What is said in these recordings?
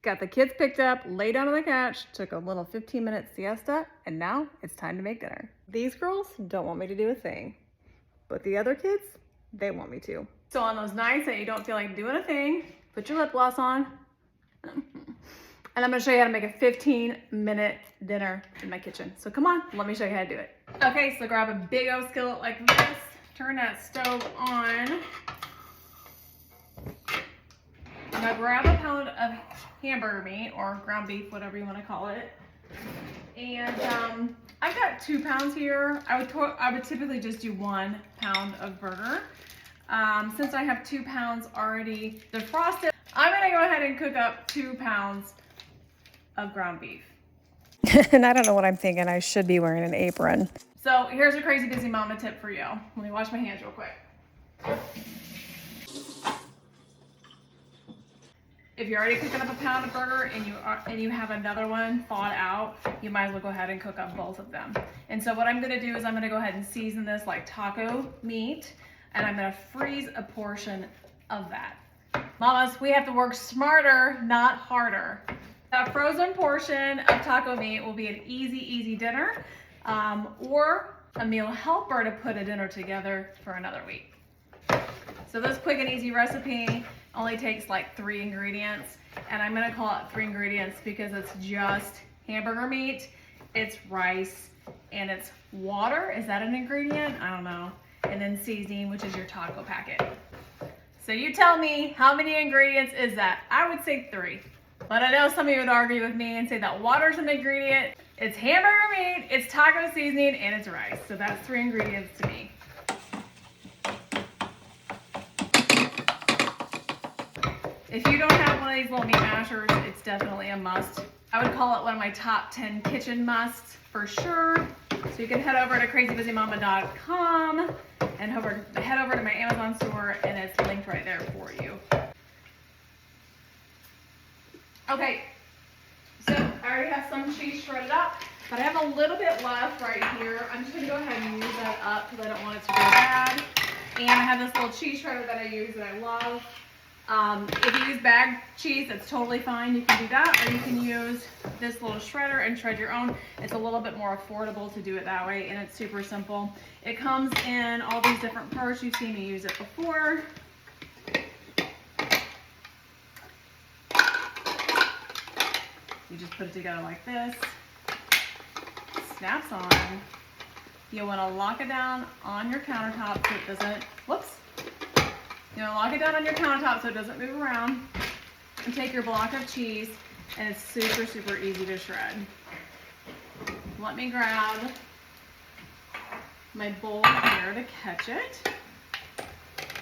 Got the kids picked up, laid down on the couch, took a little 15-minute siesta, and now it's time to make dinner. These girls don't want me to do a thing, but the other kids, they want me to. So on those nights that you don't feel like doing a thing, put your lip gloss on, and I'm gonna show you how to make a 15-minute dinner in my kitchen. So come on, let me show you how to do it. Okay, so grab a big old skillet like this, turn that stove on. I'm gonna grab a pound of hamburger meat or ground beef, whatever you want to call it. And I've got 2 pounds here. I would typically just do 1 pound of burger. Since I have 2 pounds already defrosted, I'm gonna go ahead and cook up 2 pounds of ground beef. And I don't know what I'm thinking. I should be wearing an apron. So here's a crazy busy mama tip for you. Let me wash my hands real quick. If you're already cooking up a pound of burger and you have another one thawed out, you might as well go ahead and cook up both of them. And so what I'm gonna do is I'm gonna go ahead and season this like taco meat, and I'm gonna freeze a portion of that. Mamas, we have to work smarter, not harder. A frozen portion of taco meat will be an easy dinner, or a meal helper to put a dinner together for another week. So this quick and easy recipe only takes like 3 ingredients, and I'm gonna call it 3 ingredients because it's just hamburger meat, it's rice, and it's water. Is that an ingredient? I don't know. And then seasoning, which is your taco packet. So you tell me, how many ingredients is that? I would say 3. But I know some of you would argue with me and say that water's an ingredient, it's hamburger meat, it's taco seasoning, and it's rice. So that's 3 ingredients to me. If you don't have one of these little meat mashers, it's definitely a must. I would call it one of my top 10 kitchen musts for sure. So you can head over to crazybusymama.com and head over to my Amazon store, and it's linked right there for you. Okay, so I already have some cheese shredded up, but I have a little bit left right here. I'm just gonna go ahead and use that up because I don't want it to go bad. And I have this little cheese shredder that I use that I love. If you use bagged cheese, that's totally fine. You can do that, or you can use this little shredder and shred your own. It's a little bit more affordable to do it that way, and it's super simple. It comes in all these different parts. You've seen me use it before. You just put it together like this. Snaps on. You'll want to lock it down on your countertop so it doesn't, whoops. You want to lock it down on your countertop so it doesn't move around. And take your block of cheese, and it's super easy to shred. Let me grab my bowl here to catch it.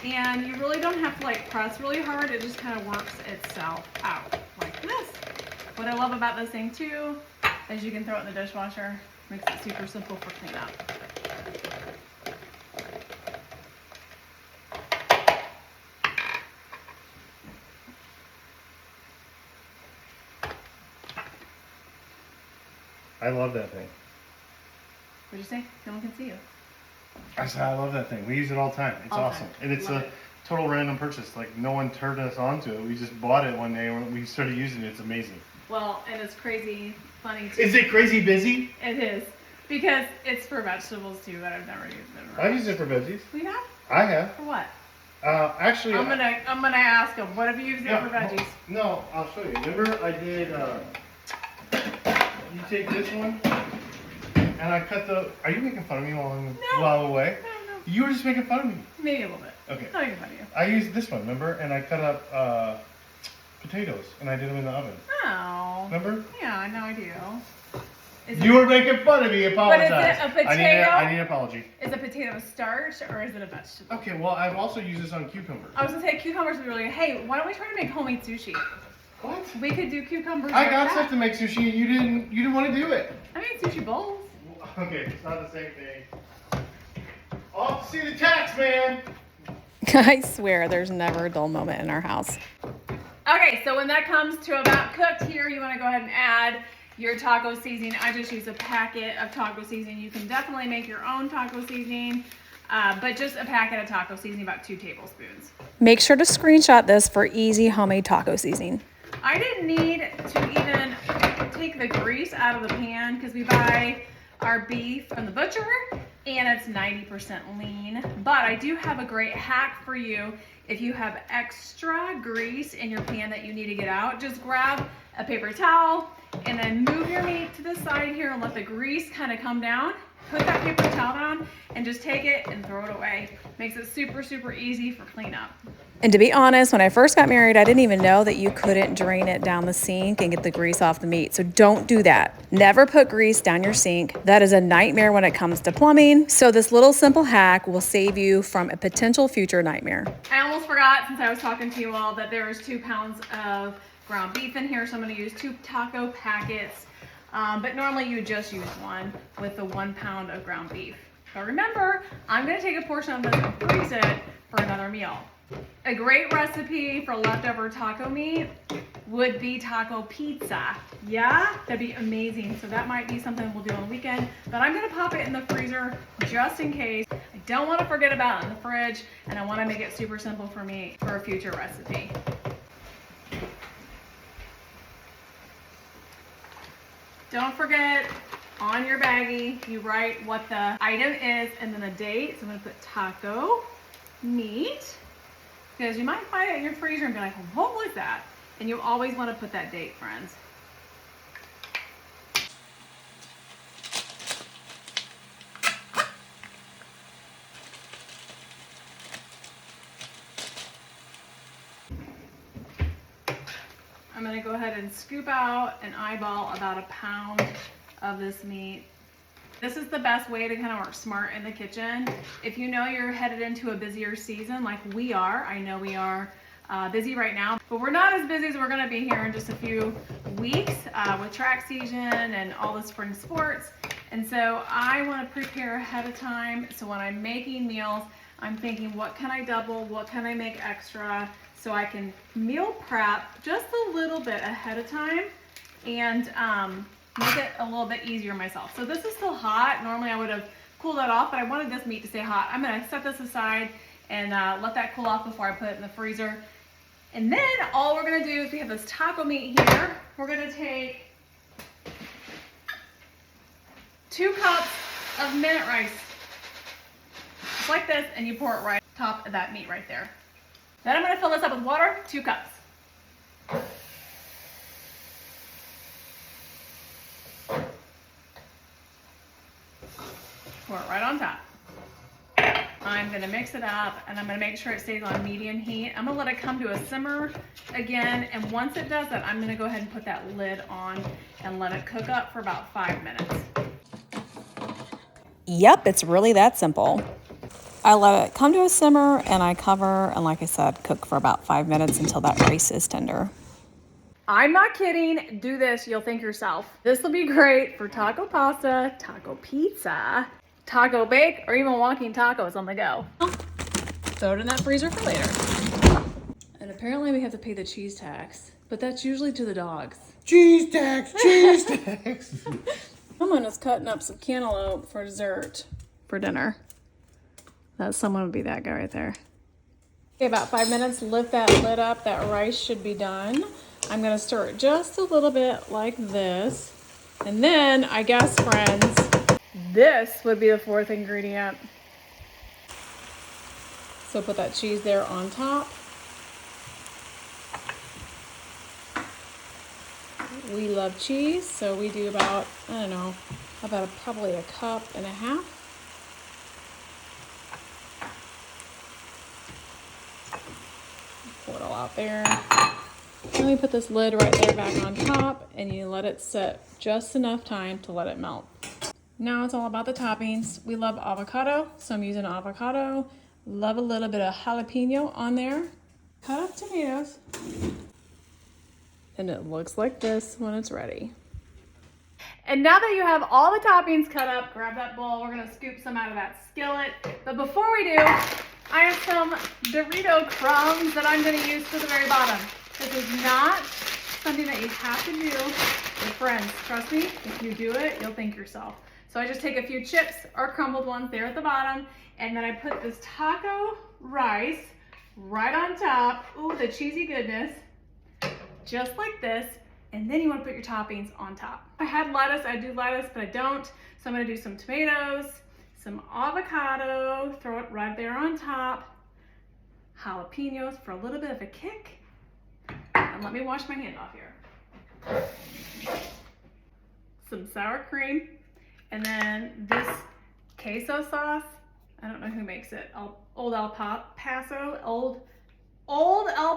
And you really don't have to like press really hard, it just kind of works itself out like this. What I love about this thing too is you can throw it in the dishwasher. Makes it super simple for cleanup. I love that thing. What'd you say? No one can see you. I said I love that thing. We use it all the time. It's awesome. And it's a total random purchase. Like, no one turned us onto it. We just bought it one day when we started using it. It's amazing. Well, and it's crazy funny too. Is it crazy busy? It is. Because it's for vegetables too, but I've never used it. I use it for veggies. We have? I have. For what? Actually, I'm gonna ask him. What have you used it for veggies? No, I'll show you. Remember, I did. You take this one, and I cut the. Are you making fun of me while I'm away? No. You were just making fun of me. Maybe a little bit. Okay. Not making fun of you. I used this one, remember, and I cut up potatoes, and I did them in the oven. Oh. Remember? Yeah, I know I do. You were making fun of me. Apologize. But is it a potato? I need an apology. Is a potato starch or is it a vegetable? Okay, well, I've also used this on cucumbers. I was gonna say cucumbers would be really good. Hey, why don't we try to make homemade sushi? What? We could do cucumbers. I got stuff to make sushi. You didn't want to do it. I made sushi bowls. Okay, it's not the same thing. Off to see the tax man. I swear there's never a dull moment in our house. Okay, so when that comes to about cooked here, you want to go ahead and add your taco seasoning. I just use a packet of taco seasoning. You can definitely make your own taco seasoning, but just a packet of taco seasoning, about 2 tablespoons. Make sure to screenshot this for easy homemade taco seasoning. I didn't need take the grease out of the pan because we buy our beef from the butcher and it's 90% lean. But I do have a great hack for you. If you have extra grease in your pan that you need to get out, just grab a paper towel and then move your meat to the side here and let the grease kind of come down. Put that paper towel down and just take it and throw it away. Makes it super, super easy for cleanup. And to be honest, when I first got married, I didn't even know that you couldn't drain it down the sink and get the grease off the meat. So don't do that. Never put grease down your sink. That is a nightmare when it comes to plumbing. So this little simple hack will save you from a potential future nightmare. I almost forgot, since I was talking to you all, that there is 2 pounds of ground beef in here. So I'm gonna use 2 taco packets. But normally you just use 1 with the 1 pound of ground beef. But remember, I'm gonna take a portion of this and freeze it for another meal. A great recipe for leftover taco meat would be taco pizza. Yeah, that'd be amazing. So that might be something we'll do on the weekend, but I'm gonna pop it in the freezer just in case. I don't wanna forget about it in the fridge, and I wanna make it super simple for me for a future recipe. Don't forget, on your baggie, you write what the item is and then the date. So I'm gonna put taco meat, because you might find it in your freezer and be like, what was that? And you always want to put that date, friends. I'm gonna go ahead and scoop out and eyeball about 1 pound of this meat. This is the best way to kind of work smart in the kitchen. If you know you're headed into a busier season like we are, I know we are busy right now, but we're not as busy as we're gonna be here in just a few weeks with track season and all the spring sports. And so I wanna prepare ahead of time. So when I'm making meals, I'm thinking, what can I double? What can I make extra? So I can meal prep just a little bit ahead of time and make it a little bit easier myself. So this is still hot. Normally I would have cooled that off, but I wanted this meat to stay hot. I'm gonna set this aside and let that cool off before I put it in the freezer. And then all we're gonna do is, we have this taco meat here. We're gonna take 2 cups of minute rice, just like this, and you pour it right on top of that meat right there. Then I'm gonna fill this up with water, 2 cups. Pour it right on top. I'm gonna mix it up and I'm gonna make sure it stays on medium heat. I'm gonna let it come to a simmer again, and once it does that, I'm gonna go ahead and put that lid on and let it cook up for about 5 minutes. Yep, it's really that simple. I let it come to a simmer and I cover, and like I said, cook for about 5 minutes until that rice is tender. I'm not kidding. Do this, you'll thank yourself. This will be great for taco pasta, taco pizza, taco bake, or even walking tacos on the go. Throw it in that freezer for later. And apparently we have to pay the cheese tax, but that's usually to the dogs. Cheese tax, cheese tax. Someone is cutting up some cantaloupe for dessert for dinner. That someone would be that guy right there. Okay, about 5 minutes, lift that lid up. That rice should be done. I'm gonna stir it just a little bit like this. And then, I guess, friends, this would be the 4th ingredient. So put that cheese there on top. We love cheese, so we do about, I don't know, about probably 1.5 cups. Pour it all out there. Then we put this lid right there back on top, and you let it sit just enough time to let it melt. Now it's all about the toppings. We love avocado, so I'm using avocado. Love a little bit of jalapeno on there. Cut up tomatoes. And it looks like this when it's ready. And now that you have all the toppings cut up, grab that bowl. We're gonna scoop some out of that skillet. But before we do, I have some Dorito crumbs that I'm gonna use for the very bottom. This is not something that you have to do with friends. Trust me, if you do it, you'll thank yourself. So I just take a few chips or crumbled ones there at the bottom, and then I put this taco rice right on top. Ooh, the cheesy goodness. Just like this. And and then you want to put your toppings on top. If I had lettuce, I'd do lettuce, but I don't. So I'm going to do some tomatoes, some avocado, throw it right there on top, jalapenos for a little bit of a kick, and let me wash my hand off here. Some sour cream, and then this queso sauce. I don't know who makes it. Old El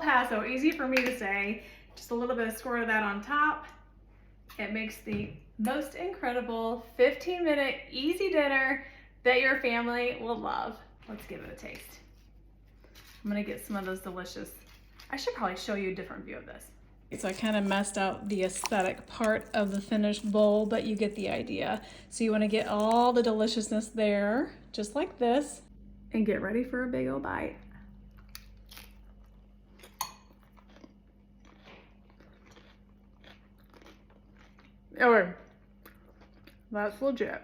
Paso, easy for me to say. Just a little bit of squirt of that on top. It makes the most incredible 15-minute easy dinner that your family will love. Let's give it a taste. I'm gonna get some of those delicious. I should probably show you a different view of this. So I kind of messed out the aesthetic part of the finished bowl, but you get the idea. So you want to get all the deliciousness there, just like this, and get ready for a big old bite. Okay, that's legit.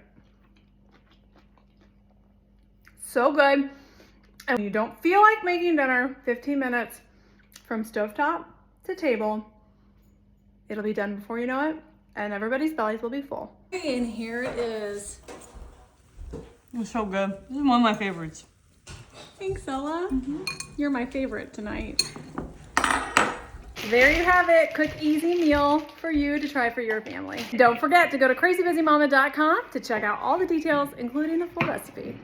So good. And when you don't feel like making dinner, 15 minutes from stovetop to table, it'll be done before you know it, and everybody's bellies will be full. And here it is. It's so good. This is one of my favorites. Thanks, Ella. You're my favorite tonight. There you have it. Quick, easy meal for you to try for your family. Don't forget to go to crazybusymama.com to check out all the details, including the full recipe.